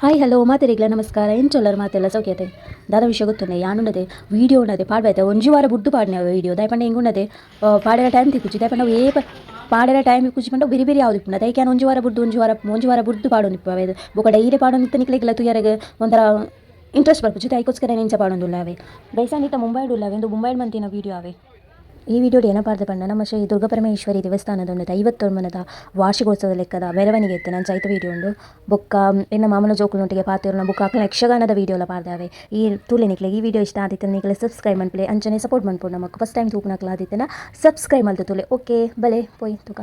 Hi hello ಮಾತೆರಿಗ್ಲ ನಮಸ್ಕಾರ ಎಂಚೊಲ್ಲರು ಮಾತೆಲ್ಲ ಸೌಖ್ಯತೆ ದಾದ ವಿಷಯ ಗೊತ್ತುಂಡೆ ಯಾನುನ್ನದೆ ವೀಡಿಯೋ ಉನ್ನದೆ ಪಾಡ್ಬಾಯ್ತೆ ಒಂಜಿ ವಾರ ಬುಡ್ದು ಪಾಡ್ನೆ ವೀಡಿಯೋ ದಾಯಪಂಡ ಹಿಂಗುನ್ನದೆ ಪಾಡೇರ ಟೈಮ್ ತಿಕ್ಕುಚ್ಚಿ ದಾಯಪಂಡ ಪಾಡೇರ ಟೈಮ್ ಇಕ್ಕುಚ್ಚಿ ಪಂಡ ಬಿರಿ ಬಿರಿ ಯಾವ್ದು ಇಪ್ಪುಂಡ ದೈಕ್ಯಾನ ಒಂಜಿ ವಾರ ಬುಡ್ದು ಪಾಡೊಂದಿಪ್ಪು ಅವೆ ಬೊಕ ಡೈಲಿ ಪಾಡೊಂದಿತ್ತ ನಿಕ್ಲೆಗ್ಲ ತುಯರಗೆ ಒಂಥರ ಇಂಟ್ರೆಸ್ಟ್ ಬರ್ಪುಚ್ಚಿ ದೈಕೋಸ್ಕರ ನೆಂಚ ಪಾಡೊಂದುಲ್ಲ ಅವೆ ಬೈಸಾನಿತ ಮುಂಬೈಡುಲ್ಲ ಅವೆ ಎಂದು ಮುಂಬೈಡ್ ಮಂತಿನ ವೀಡಿಯೋ ಅವೆ ಈ ವಿಡಿಯೋ ಏನಪ್ಪಾರ್ದು ಪಂಡ ನಮ್ಮ ಶ್ರೀ ದುರ್ಗಾಪರಮೇಶ್ವರಿ ದೇವಸ್ಥಾನದ ಉಂಡು 51 ವಾರ್ಷಿಕೋತ್ಸವ ಲೆಕ್ಕದ ಮೆರವಣಿಗೆ ಇತ್ತು ನಾನು ಚೈತ ವೀಡಿಯೋ ಉಂಡು ಬೊಕ್ಕ ಎನ್ನ ಮಾಮನ ಜೋಕುಲೊಟ್ಟಿಗೆ ಪಾತಿರೋನ ಬುಕ್ಕ ಅಕ್ಕನ ಯಕ್ಷಗಾನದ ವೀಡಿಯೋಲ ಪಾರ್ದಾವೆ ಈ ತೂಲೆ ನಿಕ್ಲೆ ಈ ವಿಡಿಯೋ ಇಷ್ಟ ಆದಿತ್ತು ನಿಕ್ಲೆ ಸಬ್ಸ್ಕ್ರೈಬ್ ಮನ್ಪಲೆ ಅಂಚನೆ ಸಪೋರ್ಟ್ ಮನ್ಪುಡು ನಮಕ್ ಫಸ್ಟ್ ಟೈಮ್ ತೂಪನಕ್ಲ ಆದಿತ್ತನ ಸಬ್ಸ್ಕ್ರೈಬ್ ಮಲ್ತು ತೂಲೆ ಓಕೆ ಬಲೆ ಪೋಯ್ ತುಕ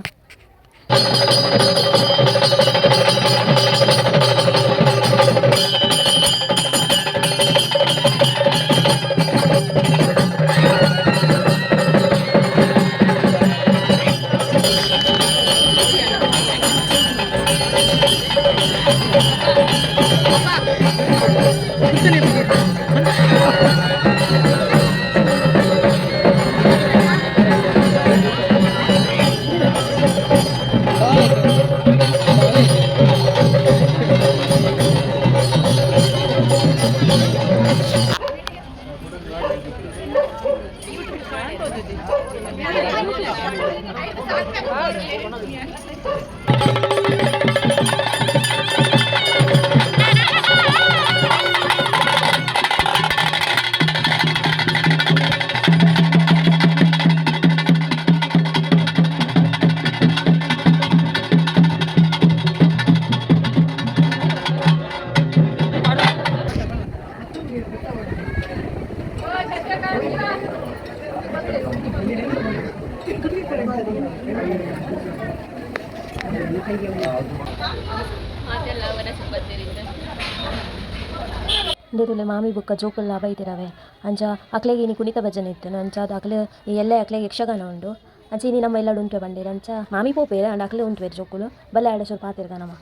ಇಂದೆದುಲೆ ಮಾಮಿ ಬುಕ್ಕ ಜೋಕುಲ್ಲ ಬೈತಿರವೆ ಅಂಚ ಅಕ್ಲೆಗೆ ಇನಿ ಕುಣಿತ ಭಜನೆ ಇತ್ತು ಅಂಚಾದ ಅಕ್ಲೆ ಎಲ್ಲ ಅಕ್ಲೆಗೆ ಯಕ್ಷಗಾನ ಉಂಡು ಅಂಚ ಇನಿ ನಮ್ಮ ಎಲ್ಲ ಉಂಟು ಬಂಡೇರು ಅಂಚ ಮಾಮಿ ಪೋಪೇರೆ ಅಂಡ್ ಅಕ್ಲೆ ಉಂಟುವೇರು ಜೋಕುಲು ಬಲ್ಲ ಆಡ ಸ್ವಲ್ಪ ಪಾತಿರ್ಗನಮ್ಮ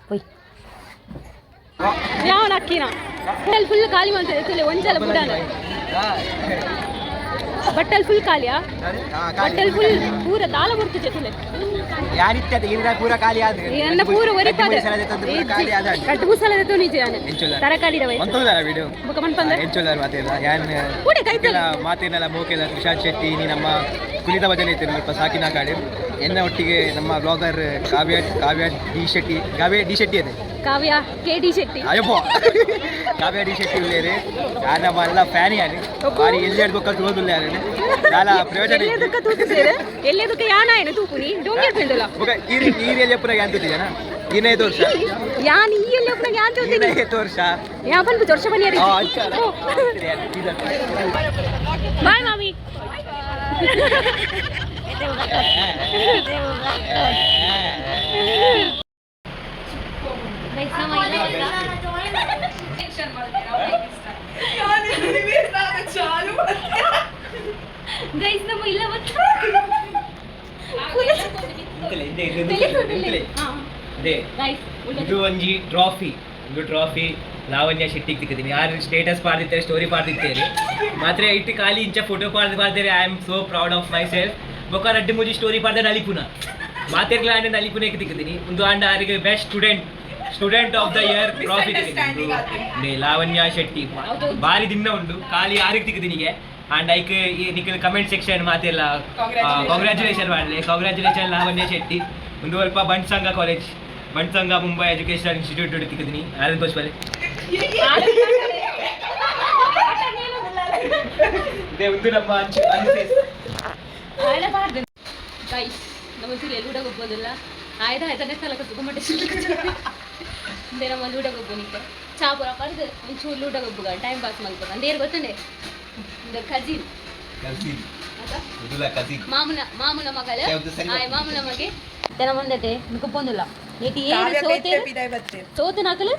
ಪೊಯ್ ಯಾವ ಅಕ್ಕಿನ ಫುಲ್ ಖಾಲಿ ಮಾಡ್ತಾರೆ ಒಂದ್ಸಲ ಬುಡಾನ ಬಟ್ಟಲ್ ಫುಲ್ ಖಾಲಿಯಾ ಬಟ್ಟಲ್ ಫುಲ್ ಪೂರ ದಾಲ ಬರ್ತಿದೆ ತುಲೆ ಯಾರಿತ್ಯದ ಇರ ಪೂರ ಖಾಲಿ ಆದ್ರೆ ನನ್ನ ಪೂರ ಒರಿಪಾದ ಕಟ್ಟು ಮುಸಲದ ತುನಿಜೆ ನಾನು ತರಕಾರಿದ ವೈ ಅಂತೋದ ವಿಡಿಯೋ ಬಕ ಮನ್ಪಂದ ಎಂಚೋಲಾರ್ ಮಾತೇಲ್ಲ ಯಾನ್ ಕೂಡೆ ಕೈತಲ್ಲ ಮಾತೇನಲ್ಲ ಮೋಕೆಲ್ಲ ತ್ರಿಷಾಂತ್ ಶೆಟ್ಟಿ ನೀ ನಮ್ಮ ಕುಣಿತ ಭಜನೆ ಇತ್ತು ಸ್ವಲ್ಪ ಸಾಕಿನ ಕಾಡಿ ಎನ್ನ ಒಟ್ಟಿಗೆ ನಮ್ಮ ಬ್ಲಾಗರ್ ಕಾವ್ಯ ಡಿ ಶೆಟ್ಟಿ ಅದೇ ಕಾವ್ಯ ಕೆ ಡಿ ಶೆಟ್ಟಿ ಅಯ್ಯಪ್ಪ ಕಾವ್ಯ ಡಿ ಶೆಟ್ಟಿ ಉಳ್ಳೇರಿ ಯಾನ ಎಲ್ಲ ಫ್ಯಾನ್ ಯಾನಿ ಬಾರಿ ಎಲ್ಲೆಡ್ ದುಃಖ ತೋದುಲ್ಲ ಯಾನೆ ನಾಲ ಪ್ರಯೋಜನ ಎಲ್ಲದಕ್ಕೆ ತೂತಿಸೇರೆ ಎಲ್ಲದಕ್ಕೆ ಯಾನ ಏನು ತೂಪುನಿ ಡೋಂಗರ್ ಪೆಂಡಲ ಓಕೆ ಈ ರೇಲೆ ಪುರ ಯಾನ್ ತೂತಿಯಾನ ಇನೇ ತೋರ್ಸ ಯಾನ್ ಈ ಎಲ್ಲ ಪುರ ಯಾನ್ ತೂತಿನಿ ಇನೇ ತೋರ್ಸ ಯಾ ಬಂದು ತೋರ್ಸ ಬನ್ನಿ ಯಾರಿ ಬಾಯ್ ಮಾಮಿ ಇದು ಒಂಜಿ ಟ್ರಾಫಿ ಲಾವಣ್ಯ ಶೆಟ್ಟಿಗೆ ತಿಕ್ಕಿದ್ದೀನಿ ಯಾರು ಸ್ಟೇಟಸ್ ಪಾಡ್ದಿರ್ತಾರೆ ಸ್ಟೋರಿ ಪಾಡ್ದಿರ್ತೇನೆ ಮಾತ್ರ ಇಟ್ಟು ಖಾಲಿ ಇಂಚ ಫೋಟೋ ಪಾಡ್ತಾರೆ I am so proud of myself ಬೊಕ್ಕ ರಡ್ಡು ಮುಜಿ ಸ್ಟೋರಿ ಪಾಡ್ದೆ ನಲಿಪುನ ಮಾತೆರ್ಲ ಆಂಡೆ ನಲಿಪುನಕ್ಕೆ ತಿಕ್ಕಿದ್ದೀನಿ ಒಂದು ಆಂಡ ಅವರಿಗೆ best student of the year trophy ತಿಕ್ಕಿದ್ದೀನಿ ಲಾವಣ್ಯ ಶೆಟ್ಟಿ ಭಾರಿ ದಿನ ಉಂಟು ಖಾಲಿ ಯಾರಿಗೆ ತಿಕ್ಕಿದ್ದೀನಿಗೆ ಆ್ಯಂಡ್ ಐಕ್ ನಿಖಿಲ್ ಕಮೆಂಟ್ ಸೆಕ್ಷನ್ ಮಾತೆಲ್ಲ ಕಾಂಗ್ರ್ಯಾಚುಲೇಷನ್ ಮಾಡಲಿ ಕಾಂಗ್ರ್ಯಾಚುಲೇಷನ್ ಲಾವಣ್ಯ ಶೆಟ್ಟಿ ಒಂದು ಸ್ವಲ್ಪ ಬಂಟ್ಸಂಗ ಮುಂಬೈ ಎಜುಕೇಶನಲ್ ಇನ್ಸ್ಟಿಟ್ಯೂಟ್ ತಿಕ್ಕಿದ್ದೀನಿ ಯಾರು ತೋರಿಸ್ಬಾರಿ ಇದೇ ಒಂದು ನಮ್ಮ ನಮ್ಮಲ್ಲಿ ಲೂಡ ಹೋಗ್ಬೋದಿಲ್ಲ ಆಯ್ತಾನೆ ತಲಕ ಸುಗಮಟ್ಟ ಇಂದೇ ನಮ್ಮ ಲೂಡ ಹೋಗ್ಬೋನಿಕ್ಕೆ ಚಾಪುರ ಪಡೆದು ಒಂಚೂರು ಲೂಡ ಹೋಗ್ಬೋಗ ಟೈಮ್ ಪಾಸ್ ಮಾಡ್ಬೋದು ಅಂದೇರು ಗೊತ್ತಂಡೆ ಕಜಿನ್ ಮಾಮನ ಮಗಳು ಮಾಮನ ಮಗೆ ತನ ಮುಂದತೆ ಕುಪ್ಪೊಂದಿಲ್ಲ ನೀತಿ ಏನು ಸೋತೆ ನಾಕಲು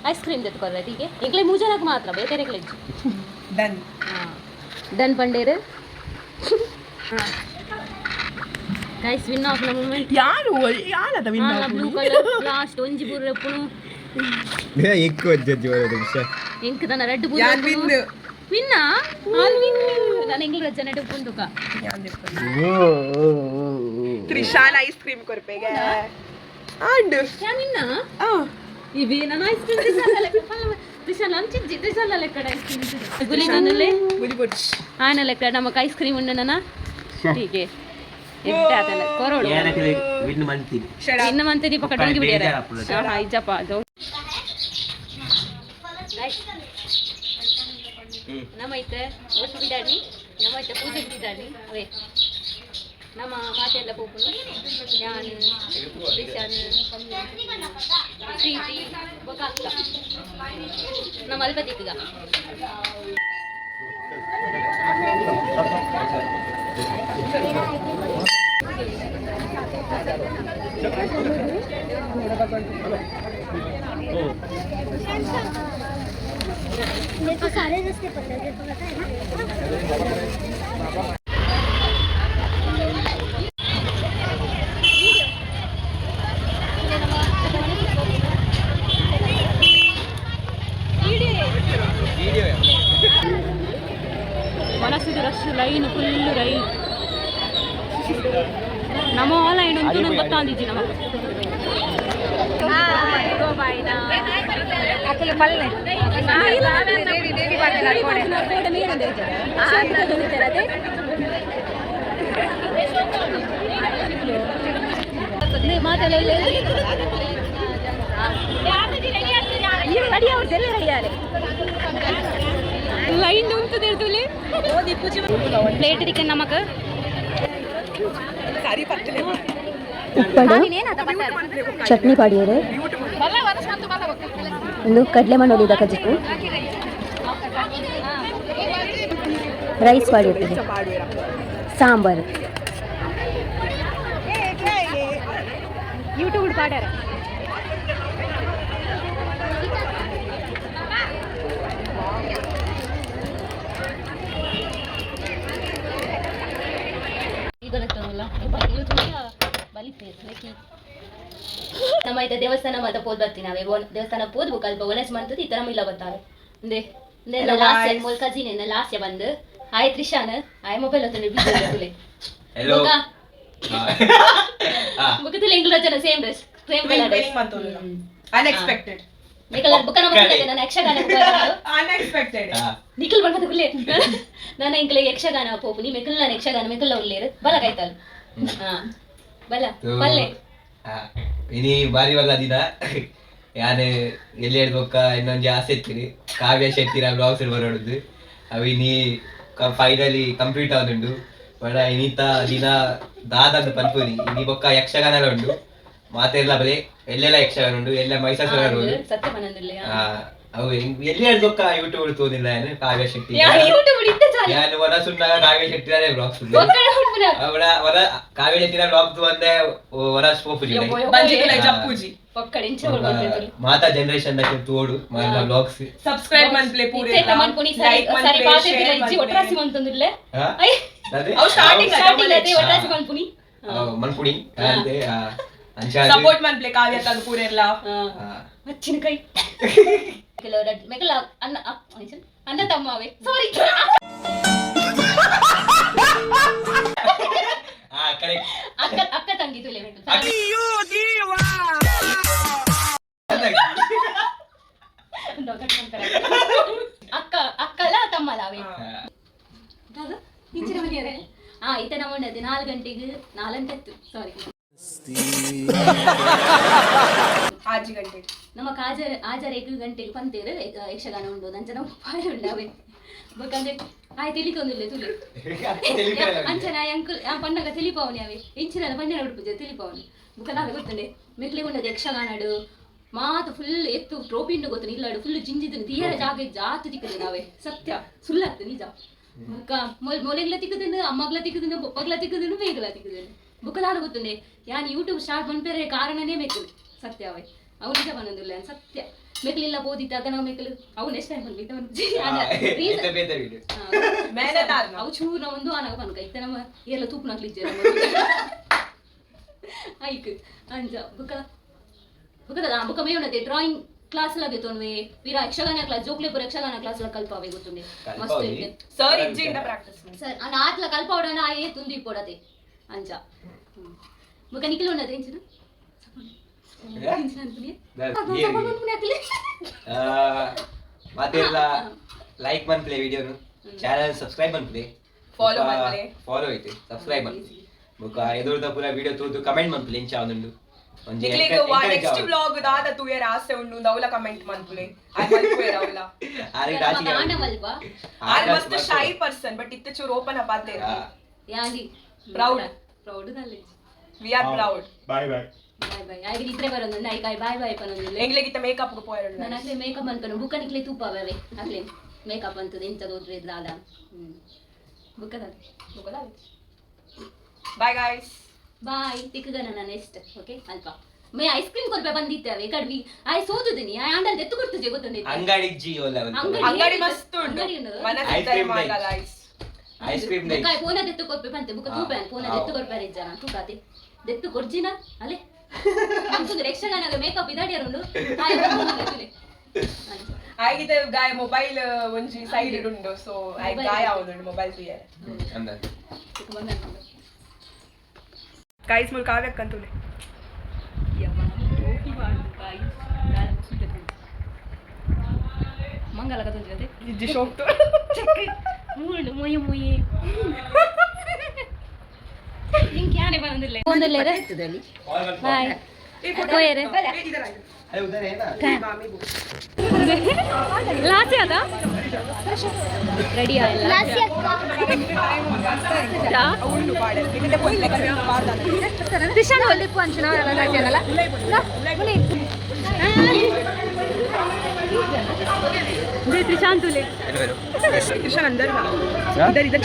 ಐಸ್ ಕ್ರೀಮ್ ತೆತ್ಕೊಳ್ರ ಟೀಕೆ ಇಂಕ್ಲೆ ಮೂಜನಕ್ಕೆ ಮಾತ್ರ ಬೇರೆ ಕ್ಲೆಜ್ಜು ಡನ್ ಪಂಡೇರು guys win of the moment ಯಾರದ win of blue colour last ಒಂಜಿ ಬುರ್ರೆ ಪುನು ಎಕ್ಕು ಅಜ್ಜಿ ಬರೋದು ವಿಷಯ ಎಂಕ್ ತನ ರೆಡ್ ಬುರ್ರೆ ವಿನ್ನಾ ಆಲ್ ವಿನ್ ನಾನು ಎಂಗ್ಲ ಜನಡೆ ಪುಂದುಕ ತ್ರಿಶಾನ್ ಐಸ್ ಕ್ರೀಮ್ ಕೊರ್ಪೆಗೆ ಆಂಡ್ ಯಾ ವಿನ್ನಾ ఇవి నా ఐస్ క్రీమ్ దిశాల ఎక్కడ ఐస్ క్రీమ్ గులి నన్నలే ఆయన లెక్క నమ్మకు ఐస్ క్రీమ్ ఉండనా ఠీకే కొరోడు ಇನ್ನ ಮಂತೆ ದೀಪ ಕಟ್ಟೋಗಿ ಬಿಡ್ಯಾರ ಇಜ್ಜಪ್ಪ ಅದು ನಮ್ಮೈತೆ ಒಟ್ಟು ಬಿಡಾಡಿ ನಮ್ಮೈತೆ ಪೂಜೆ ಬಿಡಾಡಿ ಅವೇ ನಮ್ಮ ಮಾತೆಲ್ಲ ಪೋಪುನು ನಾನು ದಿಶಾನ್ ಪ್ರೀತಿ ಬೊಕಾಕ್ಲ ನಮ್ಮ ಅಲ್ಪತಿಗ मेरे को सारे रास्ते पता है, तेरे को पता है ना? ಮನಸ್ಸಿಗೆ ರಶ್ ಲೈನ್ ಫುಲ್ ರೈಲ್ ನಮ್ಮ ಲೈನ್ ಉಂಟು ನಂಗೆ ಗೊತ್ತಾಂದಿಜ್ಜಿ ನಮ್ಮ ಲೈನ್ ಉಂಟು ಪ್ಲೇಟ್ ಇದಕ್ಕೆ ನಮಕ್ ಉಪ್ಪಡು ಚಟ್ನಿ ಪಾಡಿಯೋರು ಒಂದು ಕಡಲೆ ಮಣ್ಣು ಕಜ್ಜಿಕು ರೈಸ್ ಪಾಡಿಯೋದು ಸಾಂಬಾರು ಯೂಟ್ಯೂಬ್ ಪಾಡ್ಯಾರ ನಮ್ಮ ಐತೆ ದೇವಸ್ಥಾನ ಮಾತ ಪೋದ್ ಬರ್ತೀನಿ ನಾವೇ ದೇವಸ್ಥಾನ ಪೋದ್ ಅಲ್ಪ ಒನಸ್ ಮಾಡ್ತದೆ ಈ ತರ ಮಿಲ್ಲ ಬರ್ತಾರೆ ಅಂದೆ ಲಾಸ್ಟ್ ಮೊಲ್ ಕಜಿನ್ ಲಾಸ್ಟ್ ಬಂದು ಹಾಯ್ ತ್ರಿಶಾನ್ ಹಾಯ್ ಮೊಬೈಲ್ ಹೊತ್ತನೆ ಬಿಜಿ Hello. ಮುಖದಲ್ಲಿ ಇಂಗ್ಲಿಷ್ ಜನ same dress same colour Unexpected. ಮೇಕಲ ಬುಕ್ಕನ ಬಂದಿದೆ ನಾನು ಯಕ್ಷಗಾನ Unexpected. ನಿಖಿಲ್ ಬಂದ ಗುಲ್ಲೆ ನಾನು ಇಂಗ್ಲೆ ಯಕ್ಷಗಾನ ಪೋಪುನಿ ಮೆಕಲ್ ನಾನು ಯಕ್ಷಗಾನ ಮೆಕಲ್ ಉಳ್ಳೇರು ಬಲ ಕೈತಾಲ್ ಹಾ ಬಲ ಬಲ್ಲೆ ಇನಿ ಬಾರಿ ವಲ್ಲ ದಿನ ಯಾನೆ ಎಲ್ಲಿ ಹೇಳ್ಬೇಕ ಇನ್ನೊಂದು ಆಸೆ ಇರ್ತೀನಿ ಕಾವ್ಯ ಶೆಟ್ಟಿರ ಬ್ಲಾಗ್ಸ್ ಬರೋದು ಅವು ಇನಿ ಫೈನಲಿ ಕಂಪ್ಲೀಟ್ ಆಗುಂಡು ಬಡ ಇನ್ನಿತ ದಿನ ದಾದಂತ ಪನ್ಪುನಿ ಇನಿ ಬೊಕ್ಕ ಯಕ್ಷಗಾನ ಉಂಡು ಮಾತೆಲ್ಲ ಬಲೆ ಎಲ್ಲೆಲ್ಲ ಯಕ್ಷಗಾನ ಉಂಡು ಎಲ್ಲ ಮೈಸಾಸುರ ಉಂಡು ಸತ್ಯ ಮನಂದಿಲ್ಲ ಅವು ಎಲ್ಲಿ ಹೇಳ್ಬೇಕ ಯೂಟ್ಯೂಬ್ ತೋದಿಲ್ಲ ಕಾವ್ಯ ಶೆಟ್ಟಿ ಯೂಟ್ಯೂಬ್ ಇದ್ದ ಚಾಲ ನಾನು ವನ ಸುಣ್ಣ ಕಾವ್ಯ ಶೆಟ್ಟಿರ ಬ್ಲಾಗ್ಸ್ ಅವಳ ವರ ಕಾವ್ಯ ಶೆಟ್ಟಿರ ಬ್ಲಾಗ್ಸ್ ಒಂದೇ ವರ ಸ್ಕೋಪುಜಿ Banjikula Jappuji. ಒಕ್ಕಡಿಂಚ ಹೊರಬಂದಿದ್ರು ಮಾತಾ ಜನರೇಷನ್ ದಕ್ಕೆ ತೋಡು ಮಾತಾ blogs Subscribe man play pure. ಇತ್ತೆ ಮನ್ಪುನಿ ಸರಿ ಸರಿ ಬಾತೆ ಇಜ್ಜಿ ಒಟ್ರಾಸಿ ಮಂತಂದಿಲ್ಲ ಹಾ ಐ ಅವು starting ಸ್ಟಾರ್ಟಿಂಗ್ ಅದೇ ಒಟ್ರಾಸಿ ಮನ್ಪುನಿ ಮನ್ಪುಡಿ ಅಂತೆ ಅಂಚಾ Support man play Kavya Tadu pure ಎಲ್ಲ. ಮಚ್ಚಿನ ಕೈ ಕೆಲವರ ಮೆಕಲ ಅನ್ನ ಅನ್ನ ತಮ್ಮವೆ ಸಾರಿ ಕರೆಕ್ಟ್ ಅಕ್ಕ ಅಕ್ಕ ತಂಗಿ ತುಲೆ ಅಕ್ಕ ಅಕ್ಕಲ ತಮ್ಮಲಾವೆ ಇಂಚಿನ ಮನೆಯರೆ ಈತ ನಮ್ಮ ಉಂಡದೆ 4 ಗಂಟೆಗೆ 4 ಸಾರಿ 5 ಗಂಟೆ ನಮ್ಮ ಆಚಾರ 1 ಗಂಟೆಗೆ ಪಂತೇರು ಯಕ್ಷಗಾನ ಉಂಡು ನಂಚನ ಉಪಾಯ ಉಂಡಾವೆ ಬೇಕಂದ್ರೆ ಆಯ್ ತಿಳಿತೊಂದಿಲ್ಲ ತುಳಿ ಅಂಚನ ಅಂಕಲ್ ಪಣ್ಣಗ ತಿಳಿಪವನಿ ಅವೆ ಇಂಚಿನ ಪಂಡಿನ ಉಡುಪುಜೆ ತಿಳಿಪವನಿ ಬುಕನಾಗ ಗೊತ್ತಂಡೆ ಮೆಕ್ಲೆ ಉಂಡದು ಯಕ್ಷಗಾನಡು ಮಾತು ಫುಲ್ ಎತ್ತು ಟ್ರೋಪಿ ಉಂಡು ಗೊತ್ತು ಇಲ್ಲಾಡು ಫುಲ್ ಜಿಂಜಿದನು ತೀರ ಜಾಗ ಜಾತು ತಿಕ್ಕದೆ ನಾವೇ ಸತ್ಯ ಸುಳ್ಳಾತು ನಿಜ ಮೊಲೆಗ್ಲ ತಿಕ್ಕದನು ಅಮ್ಮಗ್ಲ ತಿಕ್ಕದನು ಬೊಪ್ಪಗ್ಲ ತಿಕ್ಕದನು ಬೇಗಲ ತಿಕ್ಕದನು ಬುಕಲಾದ ಗೊತ್ತುಂಡೆ ಯಾನ್ ಯೂಟ್ಯೂಬ್ ಸ್ಟಾರ್ಟ್ ಬಂದ್ಪೇರೆ ಕಾರಣನೇ ಮೆಕ್ಕಲು ಸತ್ಯ ಅವೇ ಅವು ನಿಜ ಬಂದಿಲ್ಲ ಸತ್ಯ ಮೆಕ್ಲಿಲ್ಲ ಬೋದಿತ್ತ ಅದ ನಾವು ಮೆಕ್ಕಲು ಅವು ನೆಕ್ಸ್ಟ್ ಟೈಮ್ ಅವು ಚೂರ ಒಂದು ಆನಾಗ ಪನ್ಕ ಇತ್ತ ನಮ್ಮ ಎಲ್ಲ ತೂಪು ನಾಕ್ಲಿಜ್ಜೆ ಐಕ್ ಅಂಜ ಬುಕದ ಬುಕ ಮೇ ಉಂಡತೆ ಡ್ರಾಯಿಂಗ್ ಕ್ಲಾಸ್ ಲಗೆ ತೋನ್ವೆ ವೀರ ಯಕ್ಷಗಾನ ಕ್ಲಾಸ್ ಜೋಕ್ಲೆಪುರ ಯಕ್ಷಗಾನ ಕ್ಲಾಸ್ ಲ ಕಲ್ಪಾವೆ ಗೊತ್ತುಂಡೆ ಮಸ್ತ್ ಇತ್ತೆ ಸರ್ ಇಜ್ಜಿಂದ ಪ್ರಾಕ್ಟೀಸ್ ಸರ್ ಅನ ಆತ್ಲ ಕಲ್ಪವಡನ ಆಯೇ ತುಂದಿ ಪೋಡತೆ ಅಂಜ ಬುಕ ನಿಖಿಲ್ ಉಂಡತೆ ಇಂಚಿನ इंचिन अनपुली ಮಾತೆಲ್ಲ ಲೈಕ್ ಮನ್ಪ್ಲೆ ವಿಡಿಯೋನು ಚಾನಲ್ ಸಬ್ಸ್ಕ್ರೈಬ್ ಮನ್ಪ್ಲೆ Follow ಮನ್ಪ್ಲೆ. ಫಾಲೋ ಐತೆ ಸಬ್ಸ್ಕ್ರೈಬ್ ಮನ್ಪ್ಲೆ ಬೊಕ ಎದುರುದ ಪೂರ ವಿಡಿಯೋ ತೂದು ಕಮೆಂಟ್ ಮನ್ಪ್ಲೆ ಇಂಚ ಅವನುಂಡು ಒಂಜಿ ನಿಕ್ಲಿಗೆ ನೆಕ್ಸ್ಟ್ ಬ್ಲಾಗ್ ದಾದ ತೂಯರ ಆಸೆ ಉಂಡು ದೌಲ ಕಮೆಂಟ್ ಮನ್ಪುಲೆ ಐ ಮನ್ಪುಯರ ಅವಲ ಆರೆ ರಾಜಿ ಆನವಲ್ವಾ ಆರ್ ಮಸ್ತ್ ಶೈ ಪರ್ಸನ್ ಬಟ್ ಇತ್ತೆ ಚೂರು ಓಪನ್ ಅಪ್ ಆತೆ ಯಾಂದಿ Proud. Proud knowledge we are proud bye bye bye bye ಐಗೆ ಇದ್ರೆ ಬರೋದು ನೈ ಕಾಯ್ ಬಾಯ್ ಬಾಯ್ ಪನೊಂದಿಲ್ಲ ಎಂಗ್ಲೆಗಿತ್ತ ಮೇಕಪ್ ಪೋಯರ ನಾನು ಅಕ್ಲೆ ಮೇಕಪ್ ಅನ್ಕೊಂಡು ಬುಕ್ಕ ನಿಕ್ಲೆ ತೂಪವೆ ಅಕ್ಲೆ ಮೇಕಪ್ ಅಂತದ ಇಂಚದ ಹೋದ್ರೆ ದಾದ ಬುಕ್ಕದ ಬಾಯ್ ಗೈಸ್ ಬಾಯ್ ತಿಕ್ಕಗನ ನಾನು ಎಷ್ಟು ಓಕೆ ಅಲ್ಪ ಮೇ ಐಸ್ ಕ್ರೀಮ್ ಕೊರ್ಪೆ ಬಂದಿತ್ತೇವೆ ಕಡ್ವಿ ಆಯ್ ಸೋದುದಿನಿ ಆಯ್ ಅಂಡಲ್ ಎತ್ತು ಕೊಡ್ತದೆ ಗೊತ್ತೊಂದಿತ್ತು ಅಂಗಡಿ ಜಿ ಒಲ್ಲ ಅಂಗಡಿ ಮಸ್ತ್ ಉಂಟು ಅಂಗಡಿ ಉಂಡು. ಮನಸ್ಸಿದ್ದರೆ Ice cream ಮಾಡ night. ಗೈಸ್ ಐಸ್ ಕ್ರೀಮ್ ಬುಕ್ಕ ಫೋನ ದೆತ್ತು ಕೊರ್ಪೆ ಬಂತೆ ಬುಕ್ಕ ತೂಪೆ ಫೋನ ದೆತ್ತು ಕೊರ್ಪೆ ಇಜ್ಜನ ತೂಕಾತಿ ದೆತ್ತು ಕೊರ್ಜಿನ ಅಲೆ ಮಂತುಂದು ಯಕ್ಷಗಾನಗ ಮೇಕಪ್ ಇದಾಡಿಯರುಂಡು ಆಯ್ ಬಂದುಲೆ ಆಗಿದೆ ಗಾಯ ಮೊಬೈಲ್ ಒಂಜಿ ಸೈಡ್ ಉಂಡು ಸೊ ಐ ಗಾಯ ಅವನುಂಡು ಮೊಬೈಲ್ ತುಯರ ಅಂದ ಗೈಸ್ ಮುಲ್ ಕಾವ್ಯಕ್ಕಂತುಲೆ ಮಂಗಲ ಕತ್ತೊಂದಿರದೆ ಇಜ್ಜಿ ಶೋಕ್ತು ಮೂಳು ಮೊಯ್ಯ ಮೊಯ್ಯ ನಿಂಗೆ ಯಾನೆ ಬಂದಿಲ್ಲ ಒಂದಲ್ಲೇ ಬಾಯ್ ಹೋಯರೆ ಅರೆ ಉದರ ಏನಾ ಲಾಸಿ ಅದ ರೆಡಿ ಆಯ್ತು ತ್ರಿಷಾನ ಒಳ್ಳೆಪ್ಪು ಅಂಚನ ರಾಜ್ಯನಲ್ಲ ತ್ರಿಶಾಂತುಲೆ ಕೃಷ್ಣ ಅಂದರ್ ಇದರ್ ಇದರ್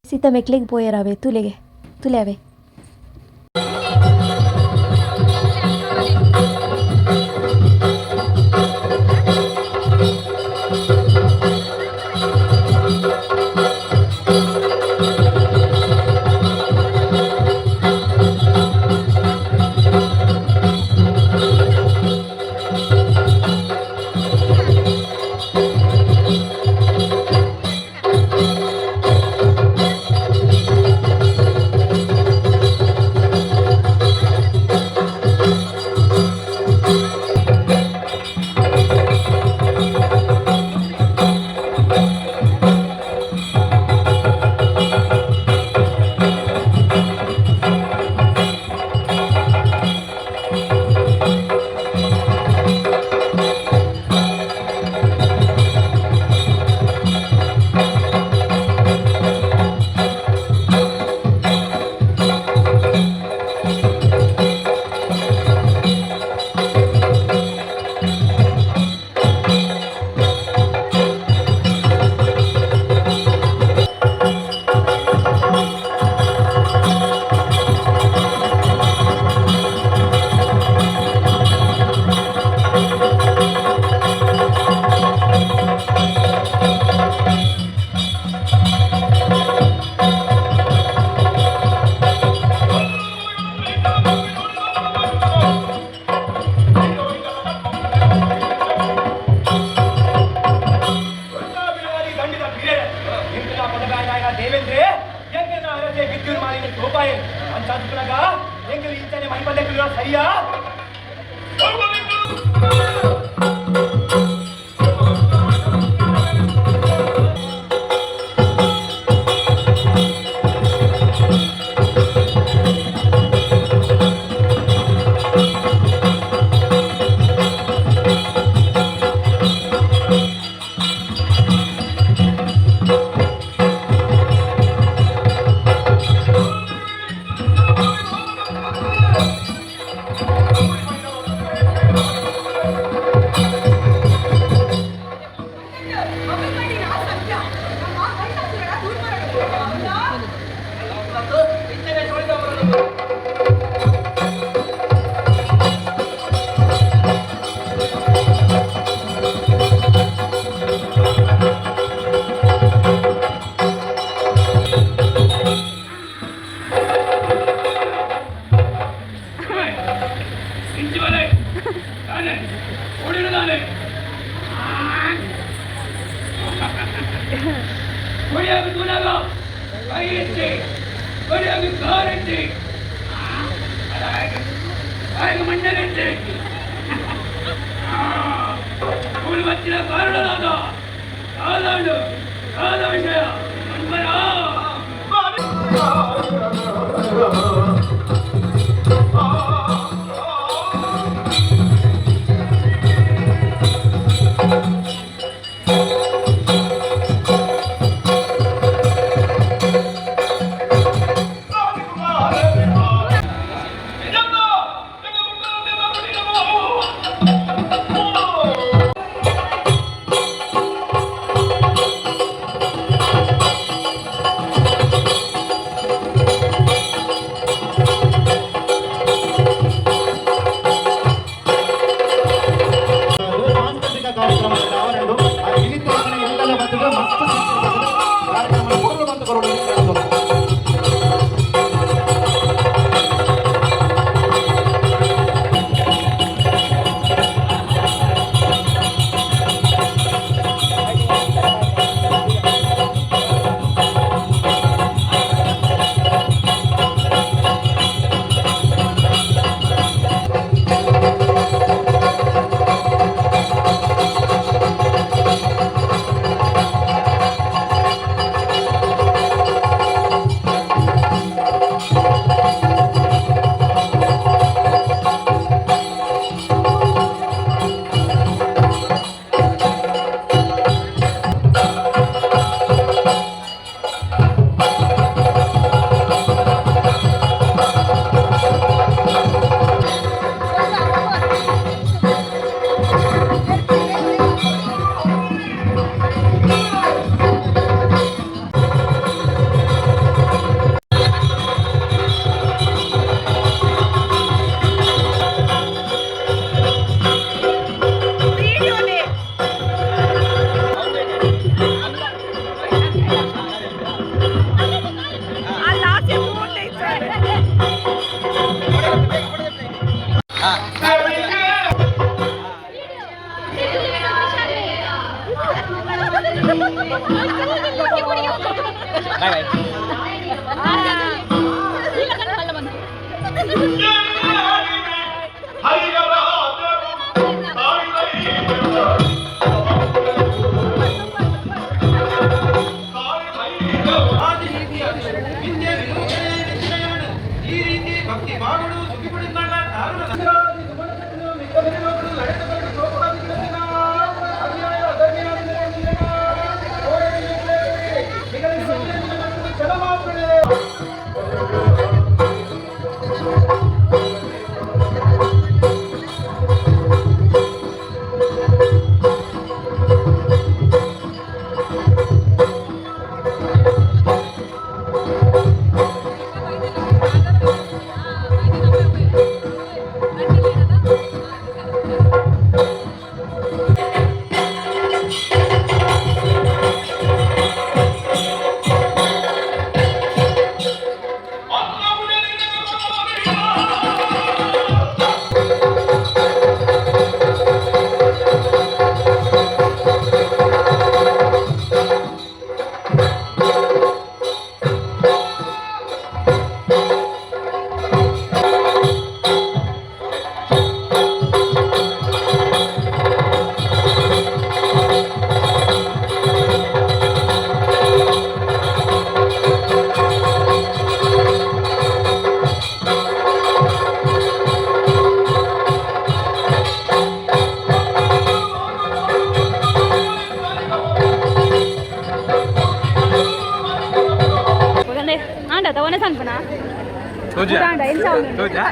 ಸೀತಾ ಮೆಕ್ಲಿಗೆ ಪೋಯರಾವೆ ತುಲೆಗೆ ತುಲೆವೆ వచ్చిన కారణాದ కాదండు కాద విషయ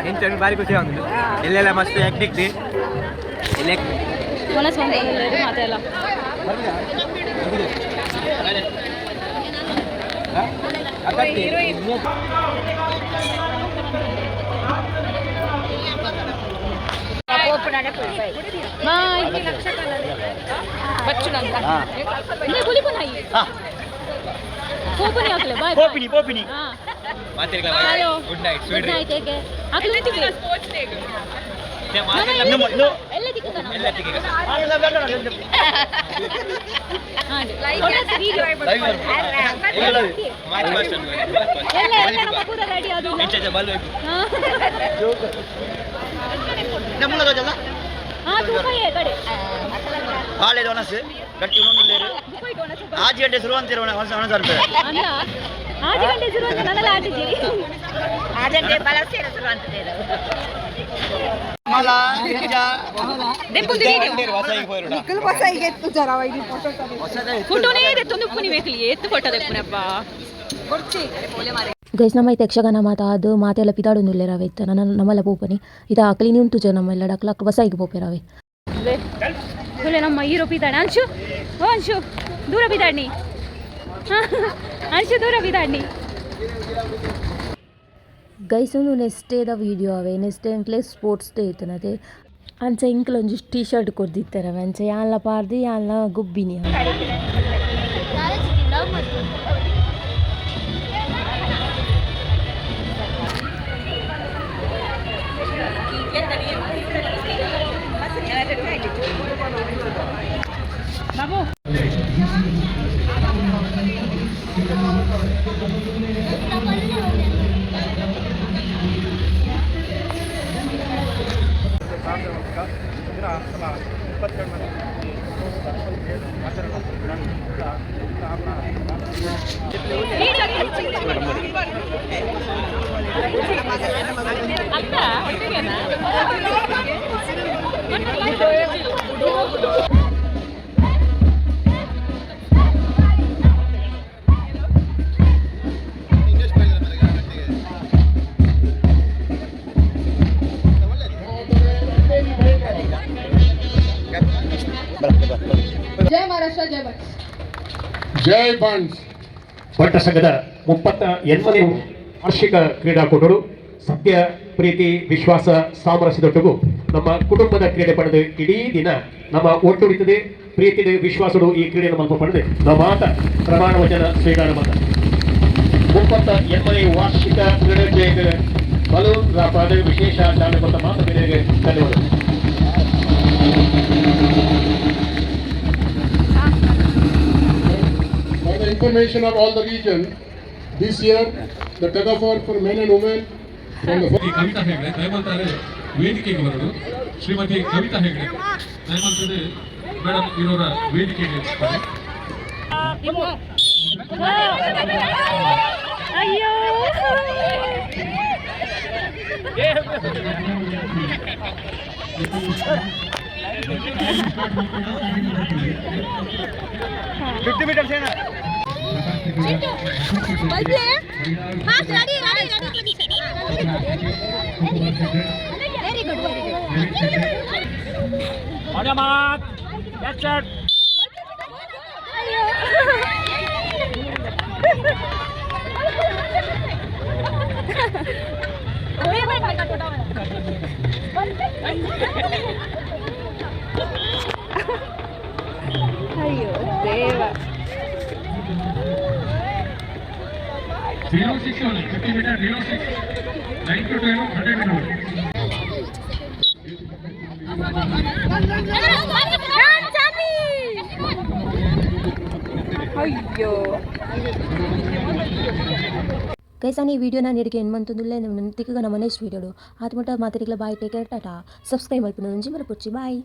ಎಂಚ ಬಾರಿ ಖುಷಿ ಆಗುದು ಇಲ್ಲೆಲ್ಲ ಮಸ್ತ್ ಆಕ್ಟಿಕ್ತಿ ಇಲ್ಲೇ ಮನಸ್ಸು ಮಾತೆಲ್ಲ ಗುಡ್ ನೈಟ್ ಸ್ವೀಟ್ ಹಾಳೆ ಡೋನಸ್ ಗಟ್ಟಿ ಒಂದೊಂದು ಆಜಿ ಗಂಟೆ ಶುರು ಅಂತೀರ ಗೈಸ್ ನಮ್ಮ ಐತೆ ಯಕ್ಷಗಾನ ಅದು ಮಾತೆಲ್ಲ ಪಿದಾಡೊಂದುಲ್ಲೆ ರಾವೆ ಇತ್ತ ನಮ್ಮಲ್ಲ ಪೋಪನಿ ಇದು ಅಕ್ಲಿನಿ ಉಂಟು ಜನ ನಮ್ಮೆಲ್ಲ ಡಕ್ಲಕ್ ಬಸಾಯಿಗೆ ಪೋಪೆ ರಾವೆ ನಮ್ಮ ಹೀರೋ ಪಿದಾಡ ಅಂಶು ಅಂಶು ದೂರ ಬಿದಾಡ್ನಿ ಅಂಶು ದೂರ ಬಿದಾಡ್ನಿ ಗೈಸ್ ಒಂದು ನೆಕ್ಸ್ಟ್ ಡೇದ ವೀಡಿಯೋ ಅವೆ ನೆಕ್ಸ್ಟ್ ಡೇ ಅಂಕ್ಲೆ ಸ್ಪೋರ್ಟ್ಸ್ ಡೇ ಇರ್ತನದೆ ಅಂಚ ಇಂಕ್ಲ ಒಂಜಿ ಟೀ ಶರ್ಟ್ ಕೊಡ್ದಿತ್ತಾರವೆ ಅಂಚ ಯಾನ್ಲ ಪಾರ್ದು ಯಾನ್ಲ ಗುಬ್ಬಿನಿ ಜೈ ಬಾಂಡ್ಸ್ ಭಟ್ಟ ಸಂಘದ 38ನೇ ವಾರ್ಷಿಕ ಕ್ರೀಡಾಕೂಟರು ಸತ್ಯ ಪ್ರೀತಿ ವಿಶ್ವಾಸ ಸಾಮರಸ್ಯದೊಟ್ಟಿಗೂ ನಮ್ಮ ಕುಟುಂಬದ ಕ್ರೀಡೆ ಪಡೆದು ಇಡೀ ದಿನ ನಮ್ಮ ಒಟ್ಟುಳಿತದೆ ಪ್ರೀತಿದೆ ವಿಶ್ವಾಸಗಳು ಈ ಕ್ರೀಡೆಯನ್ನು ಮಲ್ಪ ಪಡೆದು ನಮ್ಮ ಮಾತ ಪ್ರಮಾಣ ವಚನ ಸ್ವೀಕಾರ ಮಾತ 38ನೇ ವಾರ್ಷಿಕ ಕ್ರೀಡೆ ಬಲೂನ್ ರಾಪಾದ ವಿಶೇಷ ಚಾಲನೆ ಕೊಟ್ಟ ಮಾತ ಬೇರೆಗೆ ಧನ್ಯವಾದ. For the information of all the region, this year the tug of war for men and women from the Kavita Hegde ದಯಮಾಡ್ತಾರೆ ವೇದಿಕೆಗೆ ಬರಲು. ಶ್ರೀಮತಿ ಕವಿತಾ ಹೆಗ್ಡೆ ದಯಮಾಡ್ತಾರೆ ಮೇಡಮ್ ಇರೋರ ವೇದಿಕೆಗೆ ಇರ್ತಾರೆ. ಅಯ್ಯೋ ಅಯ್ಯೋ ದೇವ 06 only, 50 meter 06, 9 to 10, 100 meter. ಅಯ್ಯೋ ಗೈಸ್ ಈ ವಿಡಿಯೋ ನಾನು ಎಡಿಗೆ ಏನು ಮಂತಂದುಲ್ಲೆ ನಮ್ಮ ನೆಕ್ಸ್ಟ್ ವೀಡಿಯೋಡು ಆತ್ಮಟ ಮಾತಾಡಿಗ್ಲ bye take care tata subscribe ಮಾಡ್ಕೊಂಡು ನಂಜಿ ಮರಪುಚ್ಚಿ ಬಾಯ್.